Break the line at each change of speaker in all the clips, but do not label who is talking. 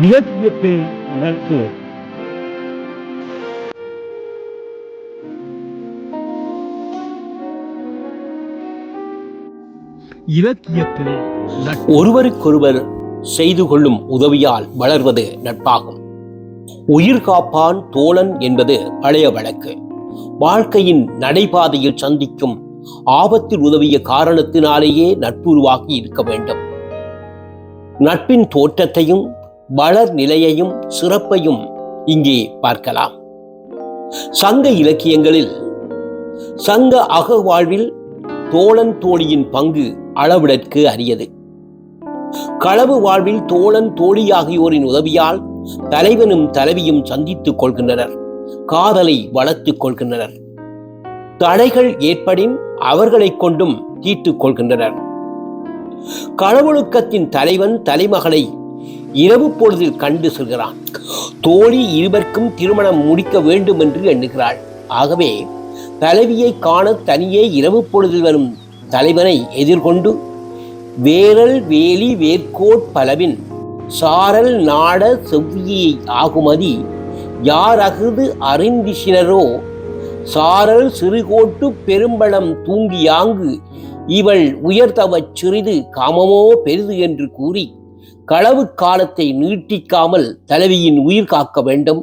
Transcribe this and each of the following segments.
இலக்கியத்தை நட்பு. இலக்கியத்தில்
ஒருவருக்கொருவர் செய்து கொள்ளும் உதவியால் வளர்வது நட்பாகும். உயிர் காப்பான் தோழன் என்பது பழைய வழக்கு. வாழ்க்கையின் நடைபாதையில் சந்திக்கும் ஆபத்தில் உதவிய காரணத்தினாலேயே நட்பு உருவாகி இருக்க வேண்டும். நட்பின் தோற்றத்தையும் வளர் நிலையையும் சிறப்பையும் இங்கே பார்க்கலாம். சங்க இலக்கியங்களில் சங்க அகவாழ்வில் தோழன் தோழியின் பங்கு அளவிடற்கு அரியது. களவு வாழ்வில் தோழன் தோழி ஆகியோரின் உதவியால் தலைவனும் தலைவியும் சந்தித்துக் கொள்கின்றனர், காதலை வளர்த்துக் கொள்கின்றனர். தடைகள் ஏற்படின் அவர்களை கொண்டும் தீர்த்துக் கொள்கின்றனர். களவொழுக்கத்தின் தலைவன் தலைமகளை இரவு பொழுதில் கண்டு செல்கிறான். தோழி இருவருக்கும் திருமணம் முடிக்க வேண்டும் என்று எண்ணுகிறாள். ஆகவே தலைவியை காண தனியே இரவு பொழுதில் வரும் தலைவனை எதிர்கொண்டு வேரல் வேலி வேர்கோட் பலவின் சாரல் நாட செவ்வியை ஆகுமதி யார் அகுது அறிந்திசினரோ சாரல் சிறுகோட்டு பெரும்பளம் தூங்கியாங்கு இவள் உயர்த்தவச் சிறிது காமமோ பெரிது என்று கூறி களவு காலத்தை நீட்டிக்காமல் தலைவியின் உயிர் காக்க வேண்டும்,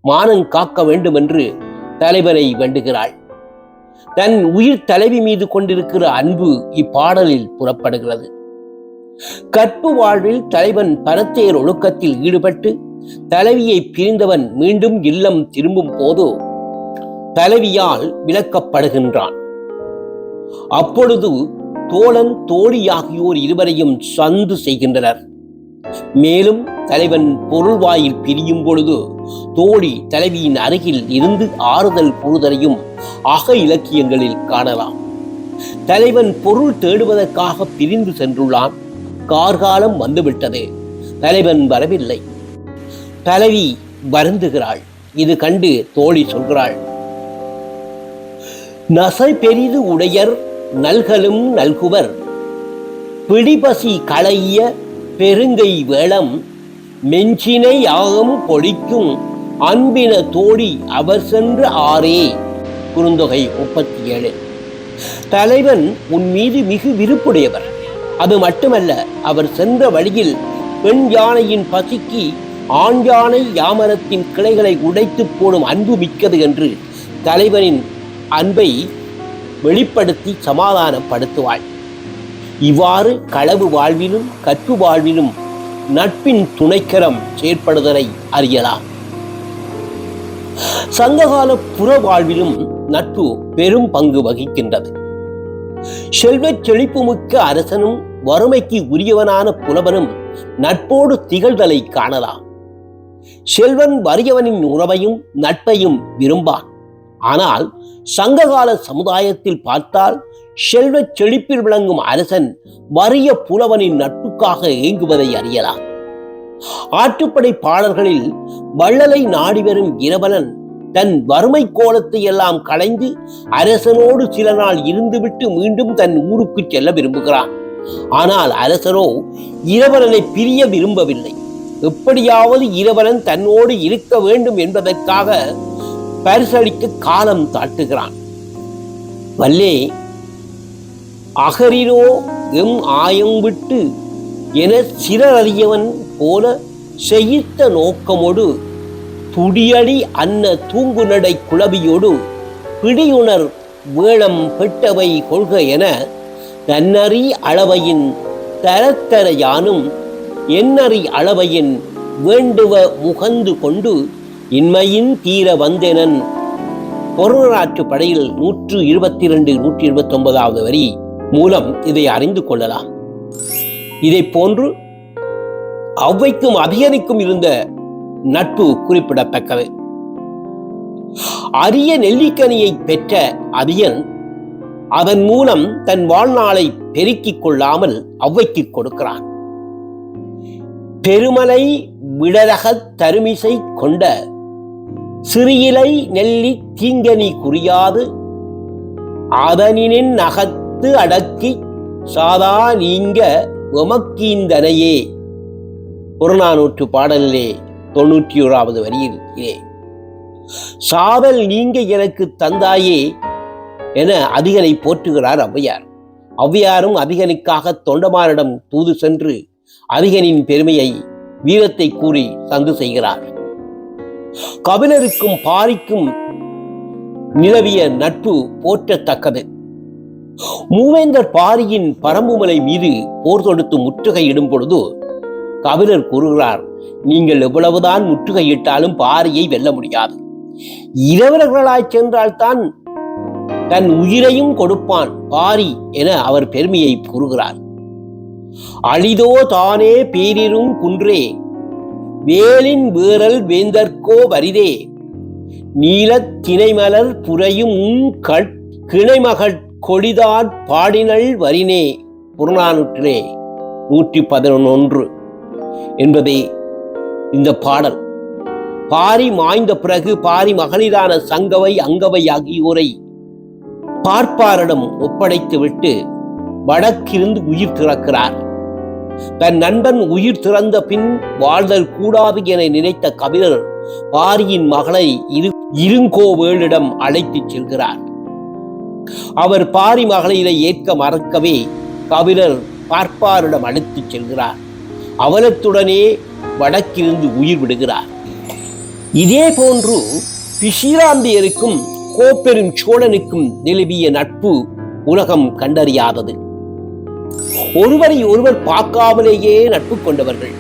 மானம் காக்க வேண்டும் என்று தலைவனை வேண்டுகிறாள். தன் உயிர் தலைவி மீது கொண்டிருக்கிற அன்பு இப்பாடலில் புறப்படுகிறது. கற்பு வாழ்வில் தலைவன் பரத்தேர் ஒழுக்கத்தில் ஈடுபட்டு தலைவியை பிரிந்தவன் மீண்டும் இல்லம் திரும்பும் போது தலைவியால் விலக்கப்படுகின்றான். அப்பொழுது தோழன் தோழி ஆகியோர் இருவரையும் சந்து செய்கின்றனர். மேலும் தலைவன் பொருள்வாயில் பிரியும் பொழுது தோழி தலைவியின் அருகில் இருந்து ஆறுதல் கூறுதலையும் அக இலக்கியங்களில் காணலாம். தலைவன் பொருள் தேடுவதற்காக பிரிந்து சென்றுள்ளான். கார்காலம் வந்துவிட்டது, தலைவன் வரவில்லை. தலைவி வருந்துகிறாள். இது கண்டு தோழி சொல்கிறாள், நசை பெரிது உடையர் நல்கலும் நல்குவர் பிடிபசி களைய பெருங்கை வேளம் மெஞ்சினை யாகம் பொழிக்கும் அன்பின தோழி அவர் சென்று ஆரே. குறுந்தொகை 37. தலைவன் உன் மீது மிகு விருப்புடையவர். அது மட்டுமல்ல, அவர் சென்ற வழியில் பெண் யானையின் பசிக்கு ஆண் யானை யாமரத்தின் கிளைகளை உடைத்து போடும் அன்பு மிக்கது என்று தலைவனின் அன்பை வெளிப்படுத்தி சமாதானப்படுத்துவாள். இவ்வாறு களவு வாழ்விலும் கற்பு வாழ்விலும் நட்பின் துணைக்கரம் செயற்படுதலை அறியலாம். சங்ககால புற வாழ்விலும் நட்பு பெரும் பங்கு வகிக்கின்றது. செல்வச் செழிப்புமிக்க அரசனும் வறுமைக்கு உரியவனான புலவனும் நட்போடு திகழ்தலை காணலாம். செல்வன் வறியவனின் உறவையும் நட்பையும் விரும்பான். ஆனால் சங்ககால சமுதாயத்தில் பார்த்தால் செல்வச் செழிப்பில் விளங்கும் அரசன் வறிய புலவனின் நட்புக்காக ஏங்குவதை அறியலாம். ஆற்றுப்படை பாடல்களில் வள்ளலை நாடி வரும் இரவலன் தன் வறுமை கோலத்தை எல்லாம் களைந்து அரசனோடு சில நாள் இருந்துவிட்டு மீண்டும் தன் ஊருக்கு செல்ல விரும்புகிறான். ஆனால் அரசனோ இரவலனை பிரிய விரும்பவில்லை. எப்படியாவது இரவலன் தன்னோடு இருக்க வேண்டும் என்பதற்காக பரிசளிக்க காலம் தாட்டுகிறான். வல்லே அகரினோ எம் ஆயம் விட்டு என சிறறியவன் போல செய்த நோக்கமோடு துடியடி அன்ன தூங்கு நடை குளவியோடு பிடியுணர் வேளம் பெட்டவை கொள்க என தன்னறி அளவையின் தரத்தர யானும் என்னறி அளவையின் வேண்டுவ முகந்து கொண்டு இன்மையின் தீர வந்தெனன். பொருளாற்று படையில் 122, 129 வரி மூலம் இதை அறிந்து கொள்ளலாம். இதை போன்று ஔவைக்கும் அதியனுக்கும் இருந்த நட்பு குறிப்பிடத்தக்கது. அரிய நெல்லிக்கனியை பெற்ற அதியன் அதன் மூலம் தன் வாழ்நாளை பெருக்கிக் கொள்ளாமல் ஔவைக்கு கொடுக்கிறான். பெருமலை விடரகத் தருமிசை கொண்ட சிறியிலை நெல்லி தீங்கனி குறியாது அதனின் நகத்து அடக்கி சாதா நீங்க உமக்கீந்தனையே. புறநானூற்று பாடலிலே 91வது வரியில் சாவல் நீங்க எனக்கு தந்தாயே என அதிகனை போற்றுகிறார் ஔவையார். ஔவையாரும் அதிகனுக்காக தொண்டமானிடம் தூது சென்று அதிகனின் பெருமையை வீரத்தை கூறி சந்து செய்கிறார். கபிலருக்கும் பாரிக்கும் நிலவிய நட்பு போற்றத்தக்கது. மூவேந்தர் பாரியின் பரம்புமலை மீது போர் தொடுத்து முற்றுகையிடும் பொழுது கபிலர் கூறுகிறார், நீங்கள் எவ்வளவுதான் முற்றுகையிட்டாலும் பாரியை வெல்ல முடியாது. இரவர்களாய் சென்றால்தான் தன் உயிரையும் கொடுப்பான் பாரி என அவர் பெருமையை கூறுகிறார். அழிதோ தானே பேரிரும் குன்றே வேலின் வேரல் வேந்தற்கோ வரிதே நீலத் திணைமலர் புரையும் கிணைமகட் கொடிதாட் பாடினள் வரினே. புறநானூற்றிலே 111 என்பதே இந்த பாடல். பாரி மாய்ந்த பிறகு பாரி மகளிரான சங்கவை அங்கவை ஆகியோரை பார்ப்பாரிடம் ஒப்படைத்து விட்டு வடக்கிருந்து உயிர் திறக்கிறார். தன் நண்பன் உயிர் திறந்த பின் வாழ்தல் கூடாது என நினைத்த கபிலர் பாரியின் மகளை இருங்கோவேளிடம் அழைத்து செல்கிறார். அவர் பாரி மகளிரை ஏற்க மறக்கவே கபிலர் பார்ப்பாரிடம் அழைத்து செல்கிறார். அவலத்துடனே வடக்கிருந்து உயிர் விடுகிறார். இதே போன்று பிசிராந்தியருக்கும் கோப்பெரும் சோழனுக்கும் நிலவிய நட்பு உலகம் கண்டறியாதது. ஒருவரை ஒருவர் பார்க்காமலேயே நட்பு கொண்டவர்கள்.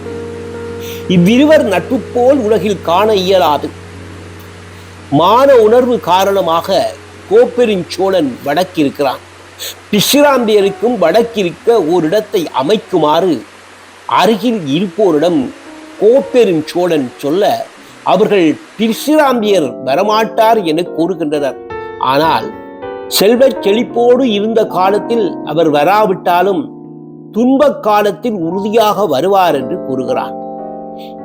இவ்விருவர் நட்பு போல் உலகில் காண இயலாது. மான உணர்வு காரணமாக கோப்பெரும் சோழன் வடக்கிருக்கிறான். பிசிராந்தியருக்கும் வடக்கிருக்க ஓரிடத்தை அமைக்குமாறு அருகில் இருப்போரிடம் கோப்பெரும் சோழன் சொல்ல அவர்கள் பிசிராந்தியர் வரமாட்டார் என கூறுகின்றனர். ஆனால் செல்வச் செழிப்போடு இருந்த காலத்தில் அவர் வராவிட்டாலும் துன்பக் காலத்தில் உறுதியாக வருவார் என்று கூறுகிறார்.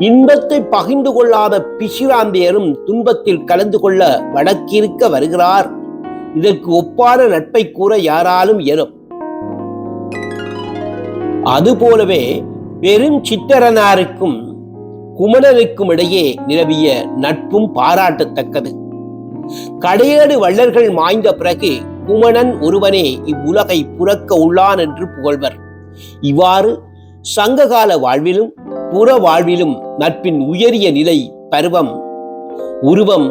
இன்பத்தை பகிர்ந்து கொள்ளாத பிசிராந்தியரும் துன்பத்தில் கலந்து கொள்ள வடக்கிருக்க வருகிறார். இதற்கு ஒப்பான நட்பை கூற யாராலும் இயலும். அதுபோலவே பெரும் சித்திரனாருக்கும் குமணனுக்கும் இடையே நிலவிய நட்பும் பாராட்டத்தக்கது. கடையேடு வள்ளல்கள் மாய்ந்த பிறகு குமணன் ஒருவனே இவ்வுலகை புறக்க உள்ளான் என்று புகழ்வர். இவ்வாறு சங்ககால வாழ்விலும் புற வாழ்விலும் நட்பின் உயரிய நிலை, பருவம், உருவம்,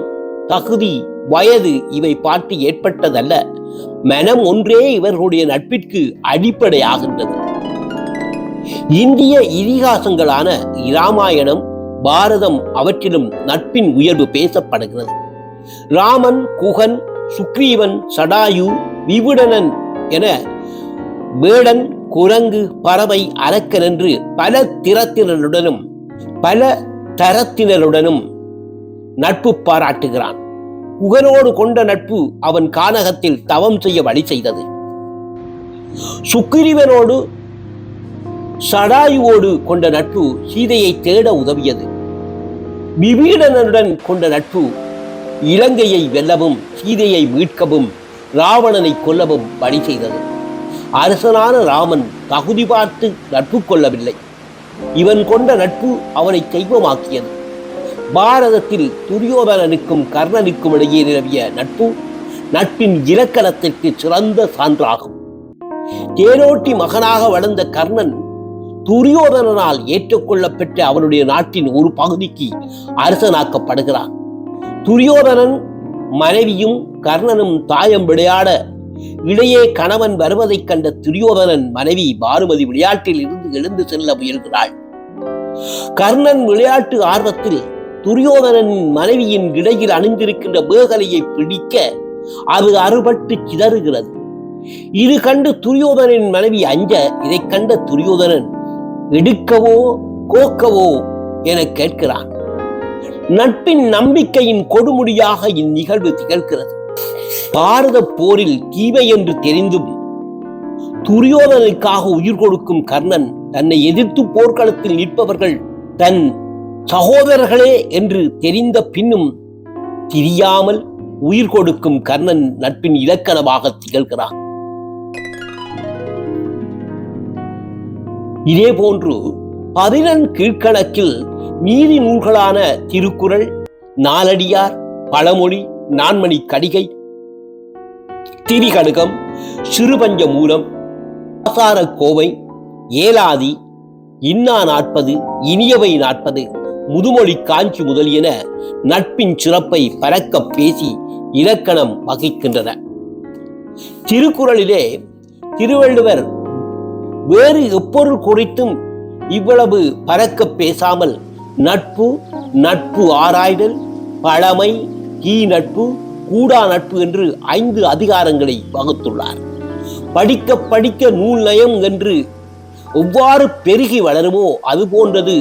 தகுதி, வயது இவை பார்த்து ஏற்பட்டதல்ல. மனம் ஒன்றே இவர்களுடைய நட்பிற்கு அடிப்படையாகின்றது. இந்திய இதிகாசங்களான இராமாயணம், பாரதம் அவற்றிலும் நட்பின் உயர்வு பேசப்படுகிறது. ராமன், குகன், சுக்ரீவன், சடாயு, விபுடனன் என வேடன், குரங்கு, பறவை, அரக்கன் என்று பல தரத்தினருடனும் நட்பு பாராட்டுகிறான். குகனோடு கொண்ட நட்பு அவன் கானகத்தில் தவம் செய்ய வழி செய்தது. சுக்ரீவனோடு சடாயுவோடு கொண்ட நட்பு சீதையை தேட உதவியது. விபீடனுடன் கொண்ட நட்பு இலங்கையை வெல்லவும் சீதையை மீட்கவும் ராவணனை கொல்லவும் வழி செய்தது. அரசனான ராமன் தகுதி பார்த்து நட்பு கொள்ளவில்லை. இவன் கொண்ட நட்பு அவனை தெய்வமாக்கியது. பாரதத்தில் துரியோதனனுக்கும் கர்ணனுக்கும் இடையே நிலவிய நட்பு நட்பின் இலக்கணத்திற்கு சிறந்த சான்றாகும். தேரோட்டி மகனாக வளர்ந்த கர்ணன் துரியோதனனால் ஏற்றுக்கொள்ளப்பட்ட அவனுடைய நாட்டின் ஒரு பகுதிக்கு அரசனாக்கப்படுகிறான். துரியோதனன் மனைவியும் கர்ணனும் தாயம் விளையாட இடையே கணவன் வருவதைக் கண்ட துரியோதனன் மனைவி பானுமதி விளையாட்டில் இருந்து எழுந்து செல்ல முயல்கிறாள். கர்ணன் விளையாட்டு ஆர்வத்தில் துரியோதனன் மனைவியின் இடையில் அணிந்திருக்கின்ற மேகலையை பிடிக்க அது அறுபட்டு சிதறுகிறது. இது கண்டு துரியோதனின் மனைவி அஞ்ச இதை கண்ட துரியோதனன் எடுக்கவோ கோக்கவோ என கேட்கிறான். நட்பின் நம்பிக்கையின் கொடுமுடியாக இந்நிகழ்வு திகழ்கிறது. பாரத போரில் தீமை என்று தெரிந்தும் துரியோதனுக்காக உயிர் கொடுக்கும் கர்ணன் தன்னை எதிர்த்து போர்க்களத்தில் நிற்பவர்கள் தன் சகோதரர்களே என்று தெரிந்த பின்னும் தெரியாமல் உயிர் கொடுக்கும் கர்ணன் நட்பின் இலக்கணமாக திகழ்கிறான். இதே போன்று பதினெண் கீழ்கணக்கில் நீதி நூல்களான திருக்குறள், நாலடியார், பழமொழி, நான்மணி கடிகை, திரிகடுகம், சிறுபஞ்ச மூலம், ஆசார கோவை, ஏலாதி, இன்னா 40, இனியவை 40, முதுமொழி காஞ்சி முதலியன நட்பின் சிறப்பை பரக்க பேசி இலக்கணம் வகிக்கின்றன. திருக்குறளிலே திருவள்ளுவர் வேறு எப்பொருள் குறித்தும் இவ்வளவு பரக்க பேசாமல் நட்பு, நட்பு ஆராய்தல், பழமை, தீ நட்பு, கூடா நட்பு என்று 5 அதிகாரங்களை வகுத்துள்ளார். படிக்க படிக்க நூல் நயம் என்று எவ்வாறு பெருகி வளருமோ அது போன்றது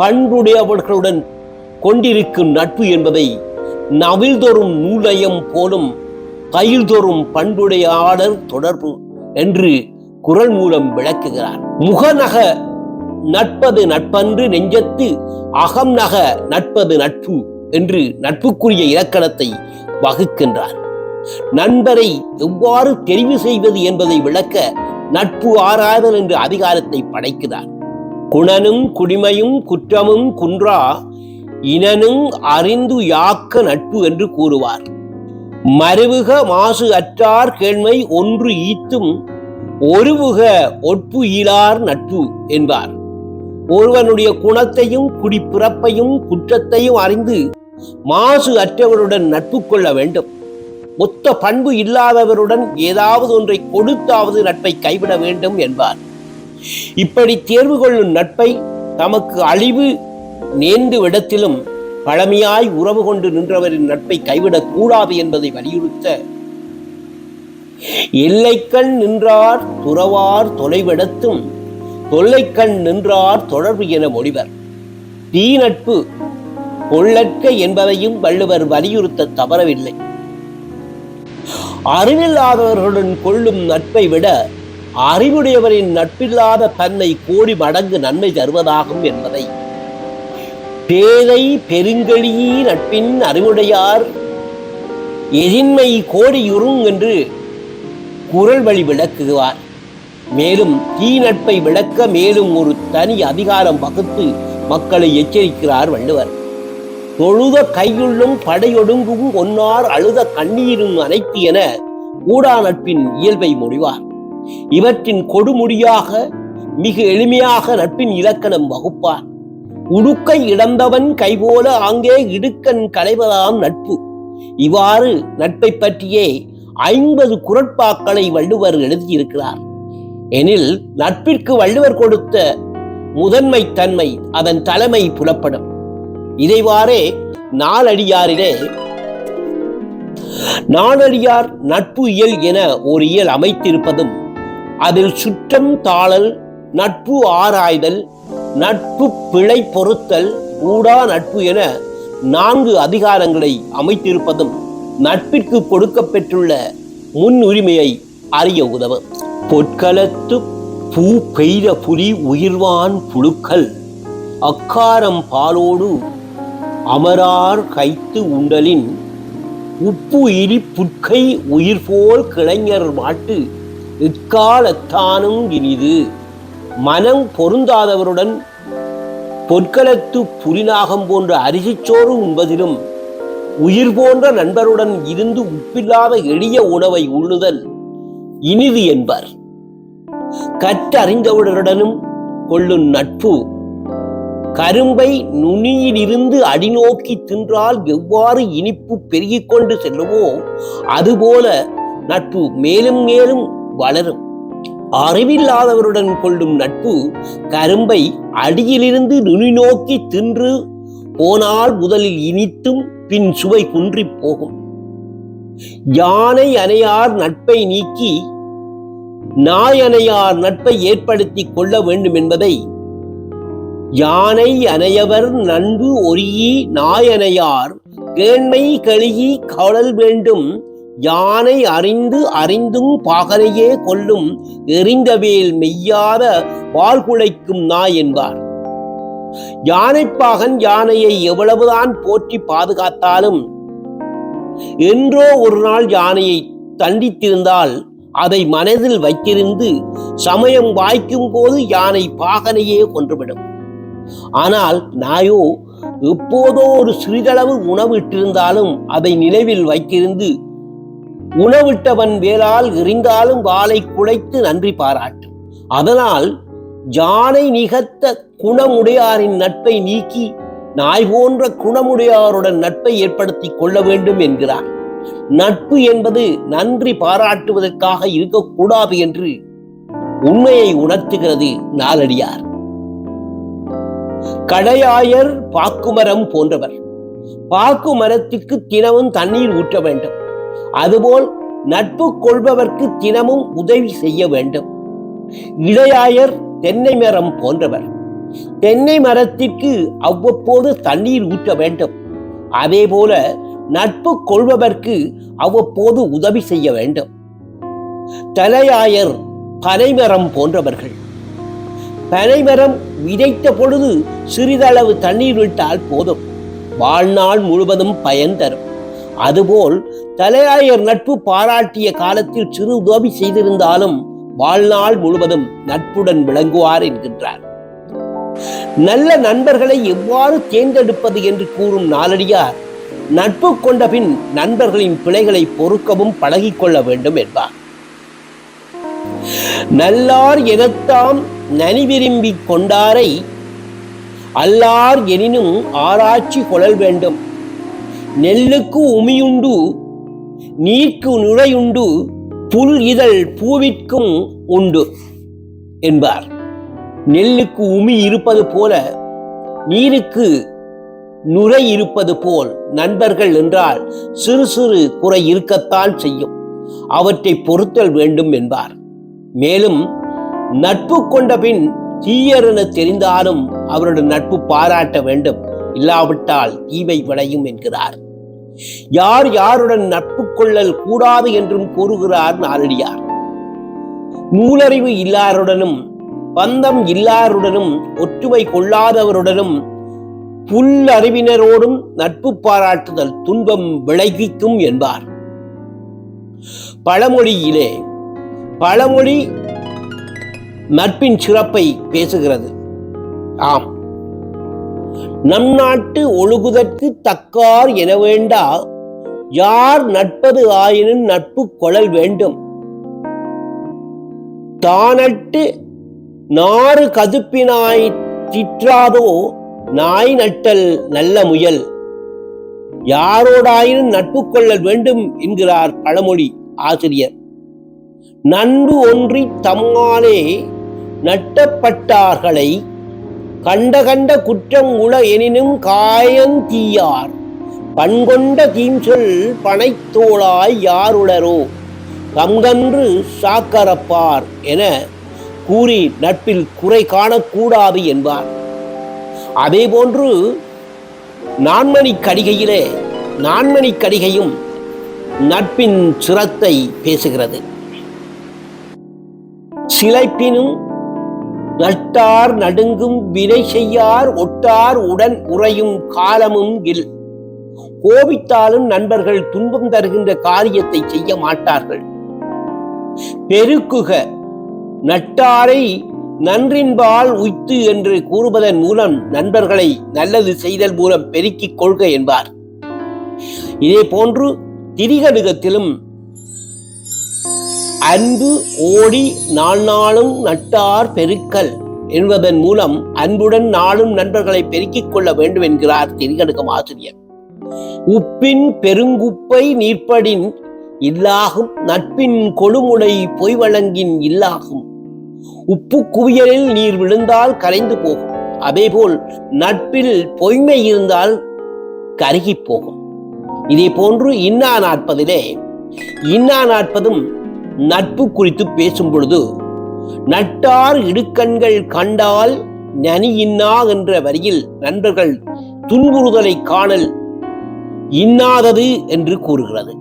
பண்புடையவர்களுடன் கொண்டிருக்கும் நட்பு என்பதை நவில்தொறும் நூலயம் போலும் கையில்தொறும் பண்புடையாளர் தொடர்பு என்று குறள் மூலம் விளக்குகிறார். முகநக நட்பது நட்பன்று நெஞ்சத்து அகம் நக நட்பது நட்பு என்று நட்புக்குரிய இலக்கணத்தை வகுக்கின்றார். நண்பரை எவ்வாறு தெரிவு செய்வது என்பதை விளக்க நட்பு ஆராய்தல் என்ற அதிகாரத்தை படைக்கிறார். குணனும் குடிமையும் குற்றமும் குன்றா இனனும் அறிந்து யாக்க நட்பு என்று கூறுவார். மருவுக மாசு அற்றார் கேள்மை ஒன்று ஈத்தும் ஒருவுக ஒட்பு ஈலார் நட்பு என்பார். ஒருவனுடைய குணத்தையும் குடிப்பிறப்பையும் குற்றத்தையும் அறிந்து மாசு அற்றவருடன் நட்பு கொள்ள வேண்டும். மொத்த பண்பு இல்லாதவருடன் ஏதாவது ஒன்றை கொடுத்தாவது நட்பை கைவிட வேண்டும் என்பார். இப்படி தேர்வு கொள்ளும் நட்பை தமக்கு அழிவு நேர்ந்து விடத்திலும் பழமையாய் உறவு கொண்டு நின்றவரின் நட்பை கைவிடக் கூடாது என்பதை வலியுறுத்த எல்லைக்கண் நின்றார் துறவார் தொலைவிடத்தும் தொல்லைக்கண் நின்றார் தொடர்பு என மொழிவர். தீ நட்பு கொள்ளற்க என்பதையும் வள்ளுவர் வலியுறுத்த தவறவில்லை. அறிவில்லாதவர்களுடன் கொள்ளும் நட்பை விட அறிவுடையவரின் நட்பில்லாத தன்னை கோடி மடங்கு நன்மை தருவதாகும் என்பதை பேதை பெருங்கெளியி நட்பின் அறிவுடையார் எதின்மை கோடியுறும் என்று குறள் வழி விளக்குவார். மேலும் தீ நட்பை விளக்க மேலும் ஒரு தனி அதிகாரம் வகுத்து மக்களை எச்சரிக்கிறார் வள்ளுவர். தொழுத கையுள்ளும் படையொடுங்கும் ஒன்னார் அழுத கண்ணீரும் அனைத்து என கூடா நட்பின் இயல்பை மொழிவார். இவற்றின் கொடுமுடியாக மிக எளிமையாக நட்பின் இலக்கணம் வகுப்பார். உடுக்கை இழந்தவன் கைபோல ஆங்கே இடுக்கண் களைவதாம் நட்பு. இவ்வாறு நட்பை பற்றியே 50 குறட்பாக்களை வள்ளுவர் எழுதியிருக்கிறார். எனில் நட்பிற்கு வள்ளுவர் கொடுத்த முதன்மை தன்மை அதன் தலைமை புலப்படும். இதைவாறே நாலடியார் நட்பு இயல் என ஒரு இயல் அமைத்திருப்பதும் அதில் சுற்றம் தாளல், நட்பு ஆராய்தல், நட்பு பிழை பொறுத்தல், கூடா நட்பு என 4 அதிகாரங்களை அமைத்திருப்பதும் நட்பிற்கு கொடுக்கப்பெற்றுள்ள முன்னுரிமையை அறிய உதவும். பொற்களத்து பூ பெய்த புலி உயிர்வான் புழுக்கள் அக்காரம் பாலோடு அமரார் கைத்து உண்டலின் உப்பு இரி புட்கை உயிர் போல் கிளைஞர் மாட்டு இக்காலத்தானும் இனிது. மனம் பொருந்தாதவருடன் பொற்களத்து புலிநாகம் போன்ற அரிசிச்சோறு உண்பதிலும் உயிர் போன்ற நண்பருடன் இருந்து உப்பில்லாத எளிய உணவை உண்ணுதல் இனிது என்பர். கற்றறிந்தவருடனும் கொள்ளும் நட்பு கரும்பை நுனியிலிருந்து அடிநோக்கி தின்றால் எவ்வாறு இனிப்பு பெருகிக் கொண்டு செல்லுமோ அதுபோல நட்பு மேலும் மேலும் வளரும். அறிவில்லாதவருடன் கொள்ளும் நட்பு கரும்பை அடியிலிருந்து நுனி நோக்கி தின்று போனால் முதலில் இனித்தும் பின் சுவை குன்றி போகும். யானை அணையார் நட்பை நீக்கி நாயனையார் நட்பை ஏற்படுத்தி கொள்ள வேண்டும் என்பதை யானை அணையவர் நண்பு ஒரியி நாயனையார் கேண்மை கழுகி கழல் வேண்டும் யானை அறிந்தும் பாகனையே கொல்லும் எறிந்தவேல் மெய்யாத வாழ்குலைக்கும் நாய் என்பார். யானைப்பாகன் யானையை எவ்வளவுதான் போற்றி பாதுகாத்தாலும் என்றோ ஒரு நாள் யானையை தண்டித்திருந்தால் அதை மனதில் வைத்திருந்து சமயம் வாய்க்கும் போது யானை பாகனையே கொன்றுவிடும். ஆனால் நாயோ எப்போதோ ஒரு சிறிதளவு உணவு இட்டிருந்தாலும் அதை நினைவில் வைத்திருந்து உணவிட்டவன் வேளால் எறிந்தாலும் வாளை குலைத்து நன்றி பாராட்டும். அதனால் யானை நிகத்த குணமுடையாரின் நட்பை நீக்கி நாய் போன்ற குணமுடையாருடன் நட்பை ஏற்படுத்தி கொள்ள வேண்டும் என்கிறார். நட்பு என்பது நன்றி பாராட்டுவதற்காக இருக்கக்கூடாது என்று உண்மையை உணர்த்துகிறது நாலடியார். கடையாயர் பாக்குமரம் போன்றவர். பாக்கு மரத்திற்கு தினமும் தண்ணீர் ஊற்ற வேண்டும். அதுபோல் நட்பு கொள்பவர்க்கு தினமும் உதவி செய்ய வேண்டும். இடையாயர் தென்னை மரம் போன்றவர். தென்னை மரத்திற்கு அவ்வப்போது தண்ணீர் ஊற்ற வேண்டும். அதே போல நட்பு கொள்பவர்க்கு அவ்வப்போது உதவி செய்ய வேண்டும். தலையாயர் பனைமரம் போன்றவர்கள். பனைமரம் விதைத்த பொழுது சிறிதளவு தண்ணீர் விட்டால் போதும், வாழ்நாள் முழுவதும் பயன் தரும். அதுபோல் தலையாயர் நட்பு பாராட்டிய காலத்தில் சிறு உதவி செய்திருந்தாலும் வாழ்நாள் முழுவதும் நட்புடன் விளங்குவார் என்கின்றார். நல்ல நண்பர்களை எவ்வாறு தேர்ந்தெடுப்பது என்று கூறும் நாலடியார், நட்பு கொண்ட பின் நண்பர்களின் பிழைகளை பொறுக்கவும் பழகிக்கொள்ள வேண்டும் என்பார். நல்லார் எனத்தாம் நனி விரும்பி கொண்டாரை அல்லார் எனினும் ஆராய்ச்சி கொள்ளல் வேண்டும். நெல்லுக்கு உமியுண்டு நீர்க்கு நுரையுண்டு புல் இதழ் பூவிற்கும் உண்டு என்பார். நெல்லுக்கு உமி இருப்பது போல நீருக்கு நுரை இருப்பது போல் நண்பர்கள் என்றால் சிறு சிறு குறை இருக்கத்தான் செய்யும், அவற்றை பொறுத்தல் வேண்டும் என்பார். மேலும் நட்பு கொண்ட பின் தீயர் என தெரிந்தாலும் அவருடைய நட்பு பாராட்ட வேண்டும், இல்லாவிட்டால் தீமை விளையும் என்கிறார். யார் யாருடன் நட்பு கொள்ளல் கூடாது என்றும் கூறுகிறார் நாலடியார். நூலறிவு இல்லாருடனும் பந்தம் இல்லாருடனும் ஒற்றுமை கொள்ளாதவருடனும் புல் அறிவினரோடும் நட்பு பாராட்டுதல் துன்பம் விளைவிக்கும் என்பார். பழமொழியிலே பழமொழி நட்பின் சிறப்பை பேசுகிறது. ஆம், நம் நாட்டு ஒழுகுதற்கு தக்கார் என வேண்டா, யார் நட்பது ஆயினும் நட்பு கொள்ளல் வேண்டும். தானட்டு நாறு கதுப்பினாய் திற்றாதோ நாய் நட்டல் நல்ல முயல். யாரோடாயினும் நட்பு கொள்ளல் வேண்டும் என்கிறார் பழமொழி ஆசிரியர். நன்கு ஒன்றி தம்மாலே நட்டப்பட்டார்களை கண்ட கண்ட குற்றம் உள எனினும் காயந்தீயார் பண்கொண்ட தீம்சொல் பனைத்தோளாய் யாருளரோ தங்கன்று சாக்கரப்பார் என கூறி நட்பில் குறை காணக்கூடாது என்பார். அதே போன்று நான்மணி கடிகையும் நட்பின் சிரத்தை பேசுகிறது. சிலைப்பினும் நட்டார் நடுங்கும் வினை செய்யார் ஒட்டார் உடன் உறையும் காலமும் இல். கோபித்தாலும் நண்பர்கள் துன்பம் தருகின்ற காரியத்தை செய்ய மாட்டார்கள். பெருக்குக நட்டாரை நன்றின்பால் உய்த்து என்று கூறுவதன் மூலம் நண்பர்களை நல்லது செய்தல் மூலம் பெருக்கிக் கொள்க என்பார். இதே போன்று திரிகடுகத்திலும் அன்பு ஓடி நாளும் நட்டார் பெருக்கல் என்பதன் மூலம் அன்புடன் நாளும் நண்பர்களை பெருக்கிக் கொள்ள வேண்டும் என்கிறார் திரிகடுகம் ஆசிரியர். உப்பின் பெருங்குப்பை நீர்ப்படின் இல்லாகும் நட்பின் கொழுமுனை பொய் வழங்கின் இல்லாகும். உப்பு குவியலில் நீர் விழுந்தால் கரைந்து போகும், அதேபோல் நட்பில் பொய்மை இருந்தால் கருகி போகும். இதே போன்று இன்னா நாற்பதும் நட்பு குறித்து பேசும் பொழுது, நட்டார் இடுக்கண்கள் கண்டால் நனி இன்னா என்ற வரியில் நண்பர்கள் துன்புறுதலை காணல் இன்னாதது என்று கூறுகிறது.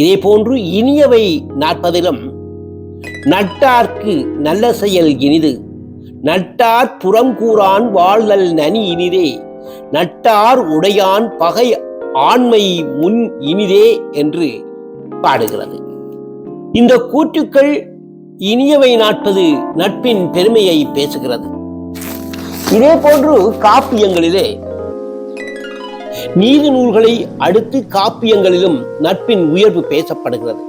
இதே போன்று இனியவை 40 நட்டார்க்கு நல்ல செயல் இனிது, நட்டார் புறம் கூறான் வாழ்தல் நனி இனிதே, நட்டார் உடையான் பகை ஆண்மை முன் இனிதே என்று பாடுகிறது. இந்த கூற்றுக்கள் இனியவை 40 நட்பின் பெருமையை பேசுகிறது. இதே போன்று காப்பியங்களிலே நீதி நூல்களை அடுத்து காப்பியங்களிலும் நட்பின் உயர்வு பேசப்படுகிறது.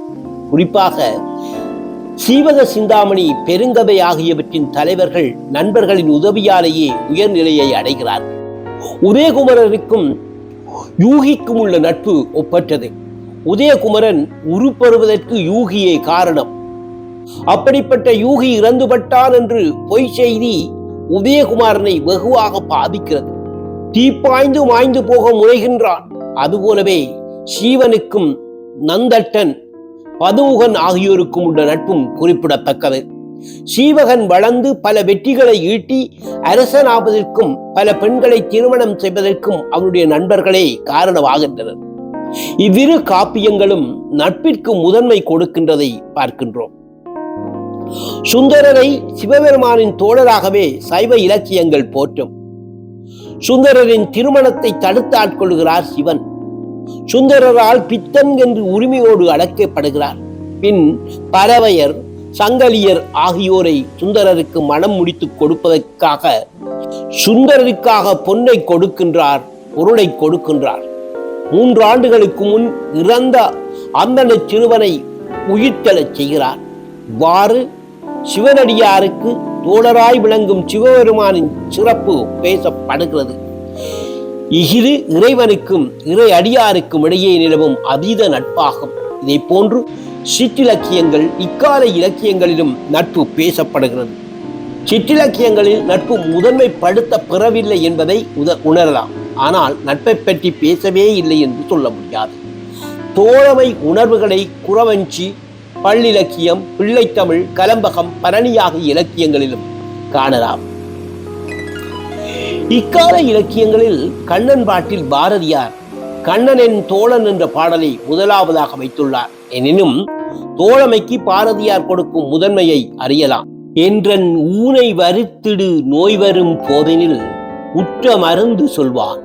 குறிப்பாக சீவக சிந்தாமணி, பெருங்கதை ஆகியவற்றின் தலைவர்கள் நண்பர்களின் உதவியாலேயே உயர்நிலையை அடைகிறார்கள். உதயகுமரருக்கும் யூகிக்கும் உள்ள நட்பு ஒப்பற்றது. உதயகுமரன் உருப்பெறுவதற்கு யூகியே காரணம். அப்படிப்பட்ட யூகி இறந்துபட்டான் என்று பொய் செய்தி உதயகுமாரனை வெகுவாக பாதிக்கிறது. தீப்பாய்ந்து மாய்ந்து போக முனைகின்றான். அதுபோலவே சீவனுக்கும் நந்தட்டன், பதுமுகன் ஆகியோருக்கும் உள்ள நட்பும் குறிப்பிடத்தக்கது. சீவகன் வளர்ந்து பல வெற்றிகளை ஈட்டி அரசனாவதற்கும் பல பெண்களை திருமணம் செய்வதற்கும் அவருடைய நண்பர்களே காரணமாகின்றனர். இவ்விரு காப்பியங்களும் நட்பிற்கு முதன்மை கொடுக்கின்றதை பார்க்கின்றோம். சுந்தரரை சிவபெருமானின் தோழராகவே சைவ இலக்கியங்கள் போற்றும். சுந்தரரின் திருமணத்தை தடுத்து ஆட்கொள்கிறார் சிவன். சுந்தரரால் பித்தன் என்று உரிமையோடு அழைக்கப்படுகிறார். பின் பறவையர், சங்கலியர் ஆகியோரை சுந்தரருக்கு மனம் முடித்து கொடுப்பதற்காக சுந்தரருக்காக பொன்னை கொடுக்கின்றார், பொருளை கொடுக்கின்றார். 3 ஆண்டுகளுக்கு முன் இறந்த அந்தன சிறுவனை உயிர்த்தெழச் செய்கிறார். இவ்வாறு சிவனடியாருக்கு தோழராய் விளங்கும் சிவபெருமானின் சிறப்பு பேசப்படுகிறது. இது இறைவனுக்கும் இறை அடியாருக்கும் இடையே நிலவும் அதீத நட்பாகும். இதை போன்று சிற்றிலக்கியங்கள், இக்கால இலக்கியங்களிலும் நட்பு பேசப்படுகிறது. சிற்றிலக்கியங்களில் நட்பு முதன்மைப்படுத்த பெறவில்லை என்பதை உணரலாம். ஆனால் நட்பை பற்றி பேசவே இல்லை என்று சொல்ல முடியாது. தோழமை உணர்வுகளை குறவஞ்சி, பல்லிலக்கியம், பிள்ளைத்தமிழ், கலம்பகம், பரணி ஆகிய இலக்கியங்களிலும் காணலாம். இக்கால இலக்கியங்களில் கண்ணன் பாட்டில் பாரதியார் கண்ணனின் தோழன் என்ற பாடலை முதலாவதாக வைத்துள்ளார். எனினும் தோழமைக்கு பாரதியார் கொடுக்கும் முதன்மையை அறியலாம். என்றன் ஊனை வருத்திடு நோய் வரும் போதெனில் உற்ற மருந்து சொல்வான்,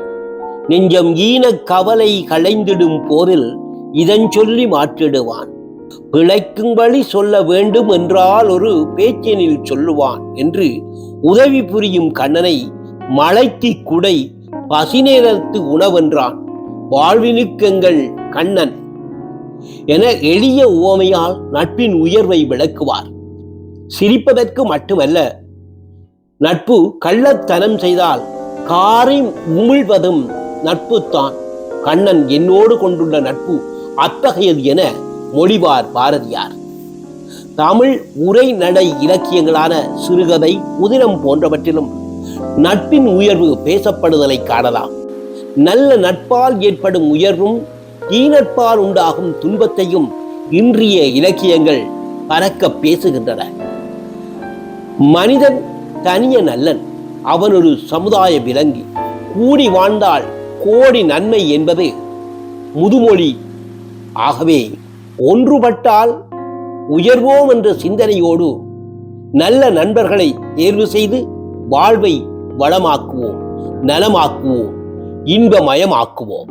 நெஞ்சம் ஈன கவலை களைந்திடும் போதில் இதன் சொல்லி மாற்றிடுவான், பிழைக்கும் வழி சொல்ல வேண்டும் என்றால் ஒரு பேச்சினில் சொல்லுவான் என்று உதவி புரியும் கண்ணனை மலைக்கு குடை, பசிநேரத்து உணவென்றான், வாழ்வினுக்கெங்கள் கண்ணன் என எளிய உவமையால் நட்பின் உயர்வை விளக்குவார். சிரிப்பதற்கு மட்டுமல்ல, நட்பு கள்ளத்தனம் செய்தால் காரை உமிழ்வதும் நட்புத்தான். கண்ணன் என்னோடு கொண்டுள்ள நட்பு அத்தகையது என மொழிவார் பாரதியார். தமிழ் உரை நடை இலக்கியங்களான சிறுகதை, புதினம் போன்றவற்றிலும் நட்பின் உயர்வு பேசப்படுதலை காணலாம். நல்ல நட்பால் ஏற்படும் உயர்வும் தீநட்பால் உண்டாகும் துன்பத்தையும் இன்றைய இலக்கியங்கள் பறக்க பேசுகின்றன. மனிதன் தனிய நல்லன், அவன் ஒரு சமுதாய விலங்கி. கூடி வாழ்ந்தால் கோடி நன்மை என்பது முதுமொழி. ஆகவே ஒன்றுபட்டால் உயர்வோம் என்ற சிந்தனையோடு நல்ல நண்பர்களை தேர்வு செய்து வாழ்வை வளமாக்குவோம், நலமாக்குவோம், இன்பமயமாக்குவோம்.